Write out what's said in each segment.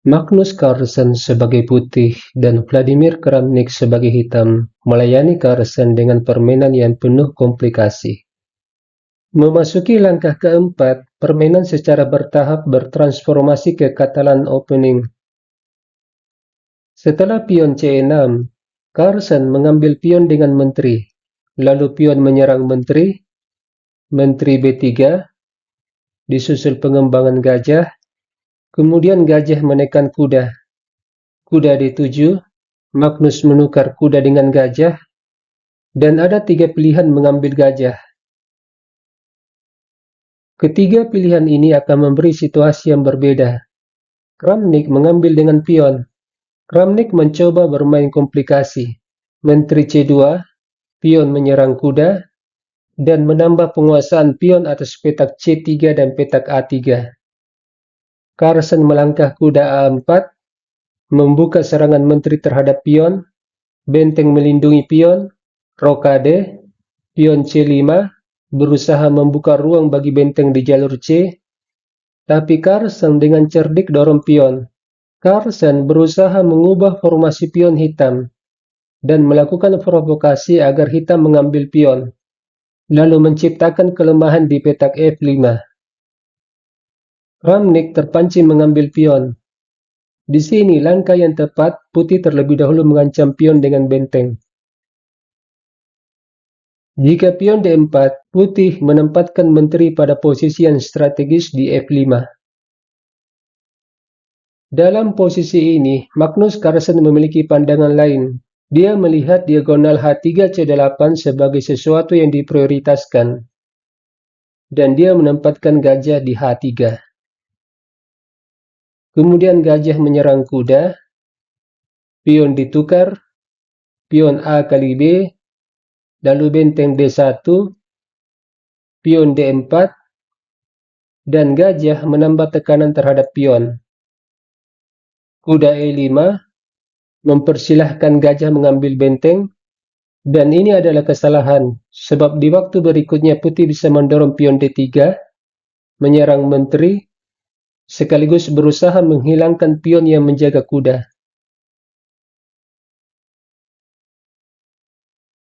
Magnus Carlsen sebagai putih dan Vladimir Kramnik sebagai hitam melayani Carlsen dengan permainan yang penuh komplikasi. Memasuki langkah keempat, permainan secara bertahap bertransformasi ke Catalan opening. Setelah pion C6, Carlsen mengambil pion dengan menteri, lalu pion menyerang menteri, menteri B3, disusul pengembangan gajah, kemudian gajah menekan kuda, kuda D7, Magnus menukar kuda dengan gajah, dan ada 3 pilihan mengambil gajah. Ketiga pilihan ini akan memberi situasi yang berbeda. Kramnik mengambil dengan pion. Kramnik mencoba bermain komplikasi. Menteri C2, pion menyerang kuda, dan menambah penguasaan pion atas petak C3 dan petak A3. Carlsen melangkah kuda A4, membuka serangan menteri terhadap pion, benteng melindungi pion, rokade, pion C5, berusaha membuka ruang bagi benteng di jalur C, tapi Carlsen dengan cerdik dorong pion. Carlsen berusaha mengubah formasi pion hitam dan melakukan provokasi agar hitam mengambil pion, lalu menciptakan kelemahan di petak F5. Kramnik terpancing mengambil pion. Di sini langkah yang tepat, putih terlebih dahulu mengancam pion dengan benteng. Jika pion D4, putih menempatkan menteri pada posisi yang strategis di F5. Dalam posisi ini, Magnus Carlsen memiliki pandangan lain. Dia melihat diagonal H3-C8 sebagai sesuatu yang diprioritaskan, dan dia menempatkan gajah di H3. Kemudian gajah menyerang kuda, pion ditukar, pion A kali B, lalu benteng D1, pion D4, dan gajah menambah tekanan terhadap pion. Kuda E5, mempersilahkan gajah mengambil benteng, dan ini adalah kesalahan, sebab di waktu berikutnya putih bisa mendorong pion D3, menyerang menteri, sekaligus berusaha menghilangkan pion yang menjaga kuda.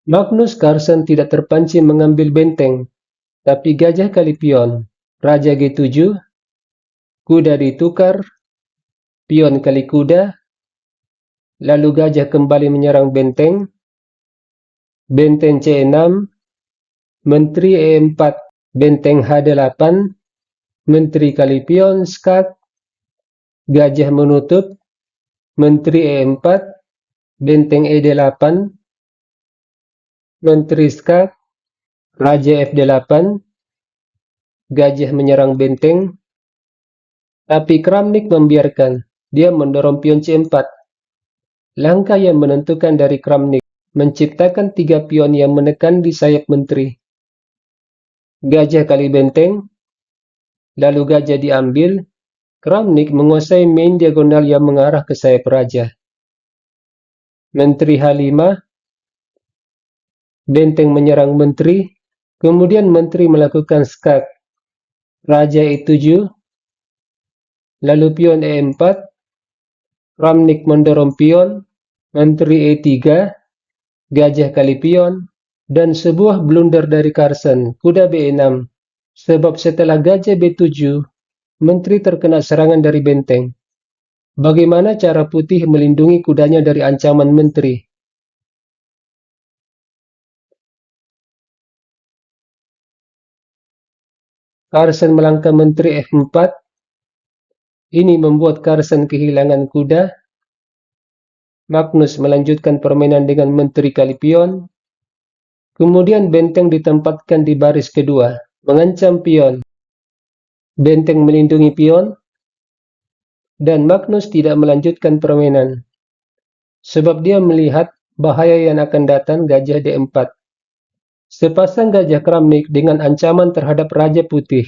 Magnus Carlsen tidak terpancing mengambil benteng, tapi gajah kali pion, raja G7, kuda ditukar, pion kali kuda, lalu gajah kembali menyerang benteng, benteng C6, menteri E4, benteng H8, menteri kali pion, skak, gajah menutup, menteri E4, benteng ED8, menteri skak, raja F8, gajah menyerang benteng, tapi Kramnik membiarkan. Dia mendorong pion C4. Langkah yang menentukan dari Kramnik, menciptakan 3 pion yang menekan di sayap menteri. Gajah kali benteng, lalu gajah diambil. Kramnik menguasai main diagonal yang mengarah ke sayap raja. Menteri H5, benteng menyerang menteri, kemudian menteri melakukan skak, raja E7, lalu pion E4, Kramnik mendorong pion, menteri E3, gajah kali pion, dan sebuah blunder dari Carlsen, kuda B6, sebab setelah gajah B7, menteri terkena serangan dari benteng. Bagaimana cara putih melindungi kudanya dari ancaman menteri? Carlsen melangkah menteri F4. Ini membuat Carlsen kehilangan kuda. Magnus melanjutkan permainan dengan menteri kali pion. Kemudian benteng ditempatkan di baris kedua, mengancam pion. Benteng melindungi pion, dan Magnus tidak melanjutkan permainan, sebab dia melihat bahaya yang akan datang gajah D4. Sepasang gajah Kramnik dengan ancaman terhadap Raja Putih.